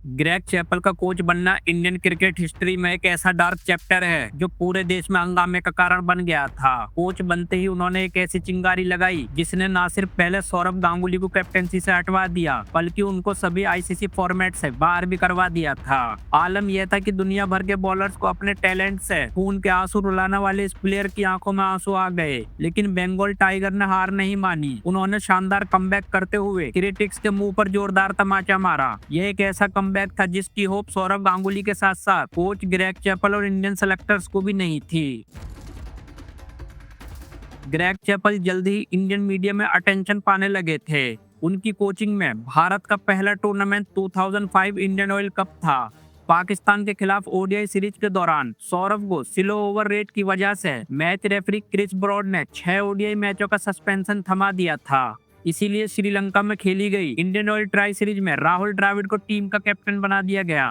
Greg Chappell का coach बनना Indian cricket history में एक ऐसा डार्क चैप्टर है जो पूरे देश में हंगामे का कारण बन गया था। कोच बनते ही उन्होंने एक ऐसी चिंगारी लगाई जिसने न सिर्फ पहले सौरभ गांगुली को कैप्टेंसी से हटवा दिया बल्कि उनको सभी आईसीसी फॉर्मेट से बाहर भी करवा दिया था। आलम यह था कि दुनिया भर के बॉलर्स को अपने टैलेंट से खून के आंसू रुलाने वाले इस प्लेयर की आंखों में आंसू आ गए, लेकिन बंगाल टाइगर ने हार नहीं मानी। उन्होंने शानदार कमबैक करते हुए क्रिटिक्स के मुंह पर जोरदार तमाचा मारा। यह एक ऐसा कमबैक था जिसकी होप सौरभ गांगुली के साथ साथ कोच ग्रेग चैपल और इंडियन सेलेक्टर्स को भी नहीं थी। ग्रेग चैपल जल्द ही इंडियन मीडिया में अटेंशन पाने लगे थे। उनकी कोचिंग में भारत का पहला टूर्नामेंट 2005 इंडियन ऑयल कप था। पाकिस्तान के खिलाफ ओडीआई सीरीज के दौरान सौरभ को स्लो ओवर रेट की वजह से मैच रेफरी क्रिस ब्रॉड ने 6 ओडीआई मैचों का सस्पेंशन थमा दिया था। इसीलिए श्रीलंका में खेली गई इंडियन ऑयल ट्राई सीरीज में राहुल द्रविड़ को टीम का कैप्टन बना दिया गया।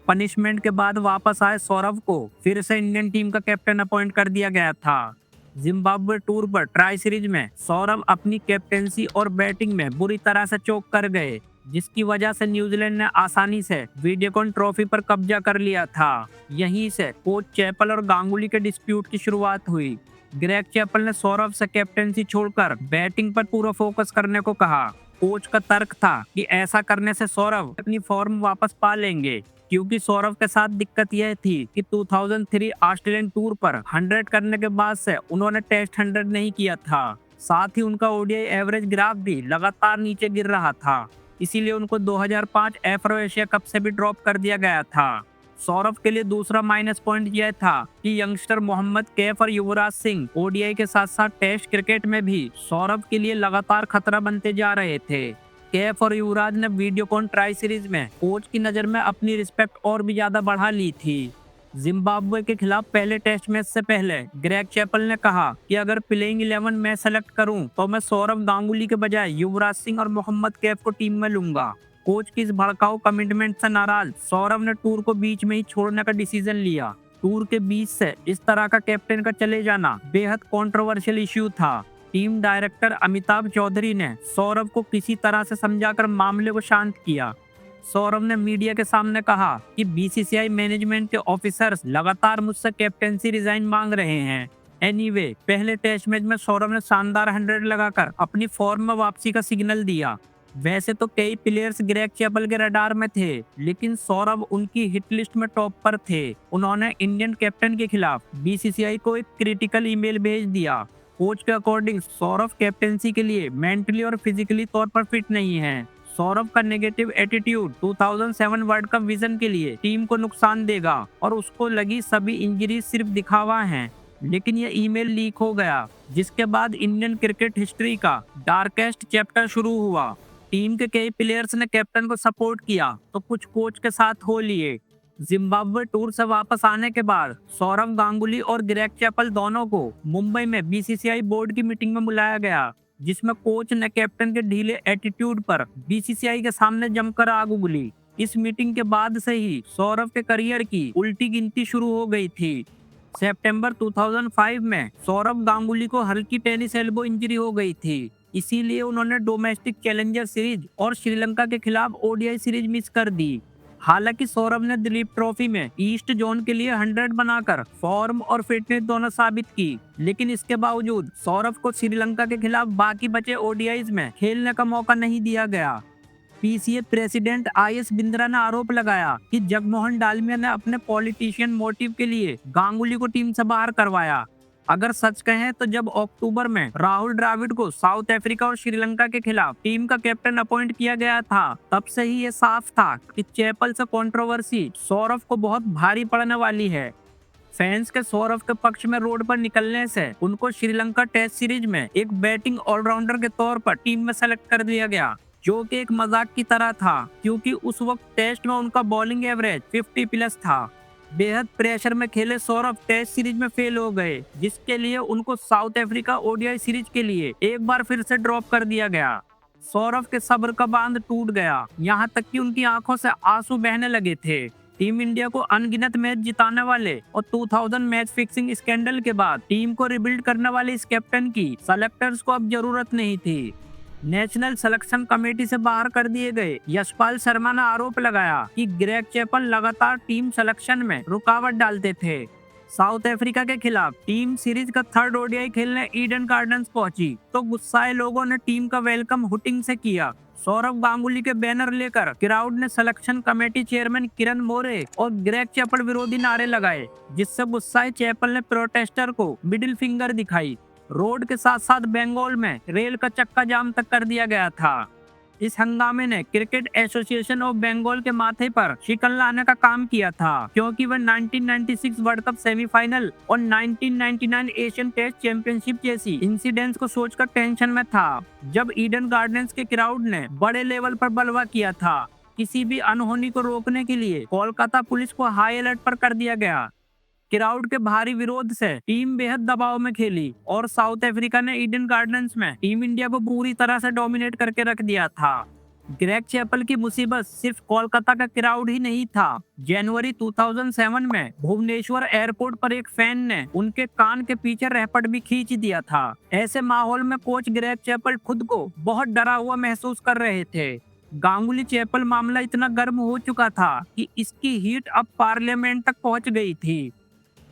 पनिशमेंट के बाद वापस आए सौरभ को फिर से इंडियन टीम का कैप्टन अपॉइंट कर दिया गया था। जिम्बाब्वे टूर पर ट्राई सीरीज में सौरभ अपनी कैप्टेंसी और बैटिंग में बुरी तरह से चौक कर गए, जिसकी वजह से न्यूजीलैंड ने आसानी से वीडियोकॉन ट्रॉफी पर कब्जा कर लिया था। यहीं से कोच चैपल और गांगुली के डिस्प्यूट की शुरुआत हुई। ग्रेग चैपल ने सौरभ से कैप्टेंसी छोड़कर बैटिंग पर पूरा फोकस करने को कहा। कोच का तर्क था कि ऐसा करने से सौरभ अपनी फॉर्म वापस पा लेंगे, क्योंकि सौरभ के साथ दिक्कत यह थी कि 2003 ऑस्ट्रेलियन टूर पर 100 करने के बाद से उन्होंने टेस्ट 100 नहीं किया था। साथ ही उनका ओडीआई एवरेज ग्राफ भी लगातार नीचे गिर रहा था, इसीलिए उनको 2005 एफ्रो एशिया कप से भी ड्रॉप कर दिया गया था। सौरभ के लिए दूसरा माइनस पॉइंट यह था कि यंगस्टर मोहम्मद कैफ और युवराज सिंह ओडीआई के साथ साथ टेस्ट क्रिकेट में भी सौरभ के लिए लगातार खतरा बनते जा रहे थे। कैफ और युवराज ने वीडियोकॉन ट्राई सीरीज में कोच की नजर में अपनी रिस्पेक्ट और भी ज्यादा बढ़ा ली थी। जिम्बाब्वे के खिलाफ पहले टेस्ट मैच से पहले ग्रेग चैपल ने कहा कि अगर प्लेइंग 11 मैं सेलेक्ट करूं तो मैं सौरभ गांगुली के बजाय युवराज सिंह और मोहम्मद कैफ को टीम में लूंगा। कोच की इस भड़काऊ कमिटमेंट से नाराज सौरभ ने टूर को बीच में ही छोड़ने का डिसीजन लिया। टूर के बीच से इस तरह का कैप्टन का चले जाना बेहद कंट्रोवर्शियल इश्यू था। टीम डायरेक्टर अमिताभ चौधरी ने सौरभ को किसी तरह से समझाकर मामले को शांत किया। सौरभ ने मीडिया के सामने कहा कि बीसीसीआई मैनेजमेंट के ऑफिसर्स लगातार मुझसे कैप्टेंसी रिजाइन मांग रहे हैं। एनीवे, पहले टेस्ट मैच में सौरभ ने शानदार 100 लगाकर अपनी फॉर्म में वापसी का सिग्नल दिया। वैसे तो कई प्लेयर्स ग्रेग चैपल के रडार में थे, लेकिन सौरभ उनकी हिट लिस्ट में टॉप पर थे। उन्होंने इंडियन कैप्टन के खिलाफ बीसीसीआई को एक क्रिटिकल ईमेल भेज दिया। कोच के अकॉर्डिंग सौरभ कैप्टेंसी के लिए मेंटली और फिजिकली तौर पर फिट नहीं है। सौरभ का negative attitude 2007 world cup vision के लिए टीम को नुकसान देगा और उसको लगी सभी इंजरी सिर्फ दिखावा हैं। लेकिन यह ईमेल लीक हो गया, जिसके बाद इंडियन क्रिकेट हिस्ट्री का डार्केस्ट चैप्टर शुरू हुआ। टीम के कई प्लेयर्स ने कैप्टन को सपोर्ट किया तो कुछ कोच के साथ हो लिए। जिम्बाब्वे टूर से वापस आने के बाद सौरभ गांगुली और ग्रेग चैपल दोनों को मुंबई में बीसीसीआई बोर्ड की मीटिंग में बुलाया गया, जिसमें कोच ने कैप्टन के ढीले एटीट्यूड पर बीसीसीआई के सामने जमकर आग उगली। इस मीटिंग के बाद से ही सौरभ के करियर की उल्टी गिनती शुरू हो गई थी। सितंबर 2005 में सौरभ गांगुली को हल्की टेनिस एल्बो इंजरी हो गई थी, इसीलिए उन्होंने डोमेस्टिक चैलेंजर सीरीज और श्रीलंका के खिलाफ ओडीआई सीरीज मिस कर दी। हालांकि सौरभ ने दिलीप ट्रॉफी में ईस्ट जोन के लिए 100 बनाकर फॉर्म और फिटनेस दोनों साबित की, लेकिन इसके बावजूद सौरभ को श्रीलंका के खिलाफ बाकी बचे ओडीआईज में खेलने का मौका नहीं दिया गया। पीसीए प्रेसिडेंट आईएस बिंद्रा ने आरोप लगाया कि जगमोहन डालमिया ने अपने पॉलिटिशियन मोटिव के लिए गांगुली को टीम से बाहर करवाया। अगर सच कहें तो जब अक्टूबर में राहुल द्रविड़ को साउथ अफ्रीका और श्रीलंका के खिलाफ टीम का कैप्टन अपॉइंट किया गया था, तब से ही ये साफ था कि चैपल से कंट्रोवर्सी सौरभ को बहुत भारी पड़ने वाली है। फैंस के सौरभ के पक्ष में रोड पर निकलने से उनको श्रीलंका टेस्ट सीरीज में एक बैटिंग ऑलराउंडर के तौर पर टीम में सेलेक्ट कर दिया गया, जो कि एक मजाक की तरह था, क्योंकि उस वक्त टेस्ट में उनका बॉलिंग एवरेज 50+ था। बेहद प्रेशर में खेले सौरभ टेस्ट सीरीज में फेल हो गए, जिसके लिए उनको साउथ अफ्रीका ओडीआई सीरीज के लिए एक बार फिर से ड्रॉप कर दिया गया। सौरभ के सब्र का बांध टूट गया, यहाँ तक कि उनकी आंखों से आंसू बहने लगे थे। टीम इंडिया को अनगिनत मैच जिताने वाले और 2000 मैच फिक्सिंग स्कैंडल के बाद टीम को रिबिल्ड करने वाले इस कैप्टन की सेलेक्टर्स को अब जरूरत नहीं थी। नेशनल सिलेक्शन कमेटी से बाहर कर दिए गए। यशपाल शर्मा ने आरोप लगाया कि ग्रेग चैपल लगातार टीम सिलेक्शन में रुकावट डालते थे। साउथ अफ्रीका के खिलाफ टीम सीरीज का थर्ड ओडीआई खेलने ईडन गार्डन्स पहुंची तो गुस्साए लोगों ने टीम का वेलकम हुटिंग से किया। सौरव गांगुली के बैनर लेकर क्राउड ने selection committee chairman Kiran More और ग्रेग चैपल विरोधी नारे लगाए, जिससे गुस्साए चैपल ने प्रोटेस्टर को मिडिल फिंगर दिखाई। रोड के साथ साथ बंगाल में रेल का चक्का जाम तक कर दिया गया था। इस हंगामे ने क्रिकेट एसोसिएशन ऑफ बंगाल के माथे पर शिकन लाने का काम किया था, क्योंकि वह 1996 वर्ल्ड कप सेमीफाइनल और 1999 एशियन टेस्ट चैंपियनशिप जैसी इंसिडेंट्स को सोचकर टेंशन में था, जब ईडन गार्डन्स के क्राउड ने बड़े लेवल पर बलवा किया था। किसी भी अनहोनी को रोकने के लिए कोलकाता पुलिस को हाई अलर्ट पर कर दिया गया। क्राउड के भारी विरोध से टीम बेहद दबाव में खेली और साउथ अफ्रीका ने ईडन गार्डन्स में टीम इंडिया को पूरी तरह से डोमिनेट करके रख दिया था। ग्रेग चैपल की मुसीबत सिर्फ कोलकाता का क्राउड ही नहीं था। जनवरी 2007 में भुवनेश्वर एयरपोर्ट पर एक फैन ने उनके कान के पीछे रैपट भी खींच दिया था। ऐसे माहौल में कोच ग्रेग चैपल खुद को बहुत डरा हुआ महसूस कर रहे थे। गांगुली चैपल मामला इतना गर्म हो चुका था कि इसकी हीट अब पार्लियामेंट तक पहुंच गई थी।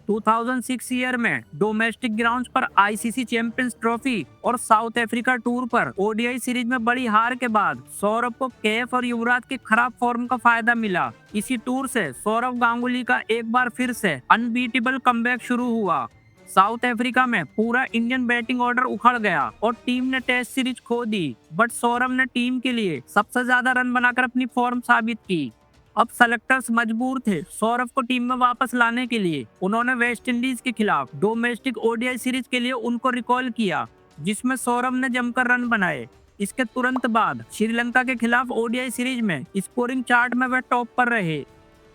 2006 ईयर में डोमेस्टिक ग्राउंड्स पर आईसीसी चैंपियंस ट्रॉफी और साउथ अफ्रीका टूर पर ओडीआई सीरीज में बड़ी हार के बाद सौरव को केएफ और युवराज के खराब फॉर्म का फायदा मिला। इसी टूर से सौरव गांगुली का एक बार फिर से अनबीटेबल कमबैक शुरू हुआ। साउथ अफ्रीका में पूरा इंडियन बैटिंग ऑर्डर उखड़ गया और टीम ने टेस्ट सीरीज खो दी, बट सौरव ने टीम के लिए सबसे ज्यादा रन बनाकर अपनी फॉर्म साबित की। अब सेलेक्टर्स मजबूर थे सौरव को टीम में वापस लाने के लिए। उन्होंने वेस्ट इंडीज के खिलाफ डोमेस्टिक ओडीआई सीरीज के लिए उनको रिकॉल किया, जिसमें सौरव ने जमकर रन बनाए। इसके तुरंत बाद श्रीलंका के खिलाफ ओडीआई सीरीज में स्कोरिंग चार्ट में वह टॉप पर रहे।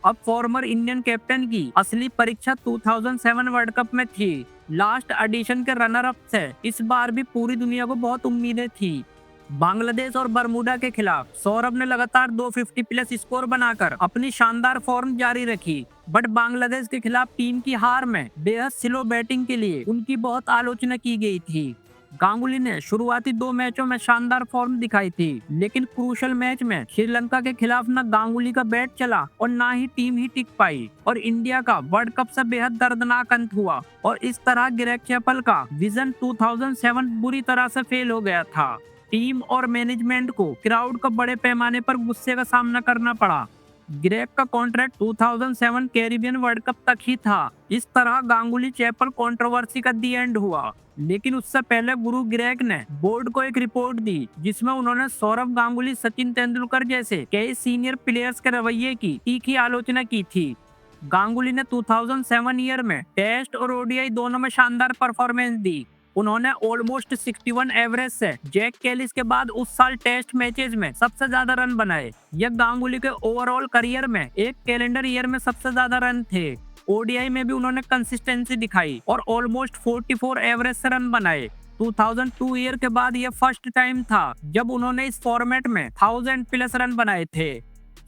अब फॉर्मर इंडियन कैप्टन की असली परीक्षा 2007 वर्ल्ड कप में थी। लास्ट एडिशन के रनर अप से इस बार भी पूरी दुनिया को बहुत उम्मीदें थी। बांग्लादेश और बरमूडा के खिलाफ सौरभ ने लगातार 250 प्लस स्कोर बनाकर अपनी शानदार फॉर्म जारी रखी, बट बांग्लादेश के खिलाफ टीम की हार में बेहद स्लो बैटिंग के लिए उनकी बहुत आलोचना की गई थी। गांगुली ने शुरुआती 2 मैचों में शानदार फॉर्म दिखाई थी, लेकिन क्रूशल मैच में श्रीलंका के खिलाफ न गांगुली का बैट चला और न ही टीम ही टिक पाई और इंडिया का वर्ल्ड कप से बेहद दर्दनाक अंत हुआ। और इस तरह ग्रेग चैपल का विजन 2007 बुरी तरह से फेल हो गया था। टीम और मैनेजमेंट को क्राउड का बड़े पैमाने पर गुस्से का सामना करना पड़ा। ग्रेग का कॉन्ट्रैक्ट 2007 कैरिबियन वर्ल्ड कप तक ही था। इस तरह गांगुली चैपल कंट्रोवर्सी का दी एंड हुआ, लेकिन उससे पहले गुरु ग्रेग ने बोर्ड को एक रिपोर्ट दी, जिसमें उन्होंने सौरव गांगुली, सचिन तेंदुलकर जैसे कई सीनियर प्लेयर्स के रवैये की तीखी आलोचना की थी। गांगुली ने 2007 ईयर में टेस्ट और ओडीआई दोनों में शानदार परफॉर्मेंस दी। उन्होंने ऑलमोस्ट 61 एवरेज से जैक कैलिस के बाद उस साल टेस्ट मैचेस में सबसे ज्यादा रन बनाए। यह गांगुली के ओवरऑल करियर में एक कैलेंडर ईयर में सबसे ज्यादा रन थे। ओडीआई में भी उन्होंने कंसिस्टेंसी दिखाई और ऑलमोस्ट 44 एवरेज से रन बनाए। 2002 ईयर के बाद यह फर्स्ट टाइम था जब उन्होंने इस फॉर्मेट में 1000 प्लस रन बनाए थे।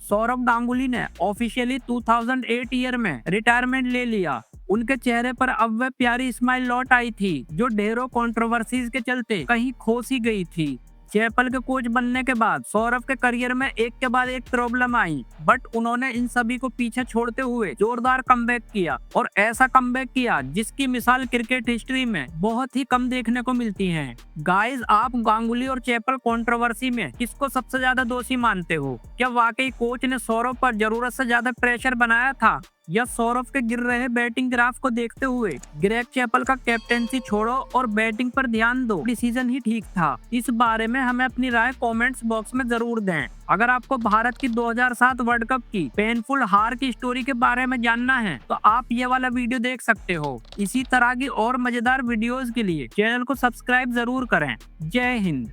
सौरव गांगुली ने ऑफिशियली 2008 ईयर में रिटायरमेंट ले लिया। उनके चेहरे पर अब वह प्यारी स्माइल लौट आई थी, जो ढेरों कंट्रोवर्सीज के चलते कहीं खो सी गई थी। चैपल के कोच बनने के बाद सौरव के करियर में एक के बाद एक प्रॉब्लम आई, बट उन्होंने इन सभी को पीछे छोड़ते हुए जोरदार कमबैक किया और ऐसा कमबैक किया जिसकी मिसाल क्रिकेट हिस्ट्री में बहुत ही कम देखने को मिलती है। गाइस, आप गांगुली और चैपल कंट्रोवर्सी में किसको सबसे ज्यादा दोषी मानते हो? क्या वाकई कोच ने सौरव पर जरूरत से ज्यादा प्रेशर बनाया था, या सौरव के गिर रहे बैटिंग ग्राफ को देखते हुए ग्रेग चैपल का कैप्टेंसी छोड़ो और बैटिंग पर ध्यान दो डिसीजन ही ठीक था? इस बारे में हमें अपनी राय कमेंट्स बॉक्स में जरूर दें। अगर आपको भारत की 2007 वर्ल्ड कप की पेनफुल हार की स्टोरी के बारे में जानना है तो आप ये वाला वीडियो देख सकते हो। इसी तरह की और मजेदार वीडियोस के लिए चैनल को सब्सक्राइब जरूर करें। जय हिंद।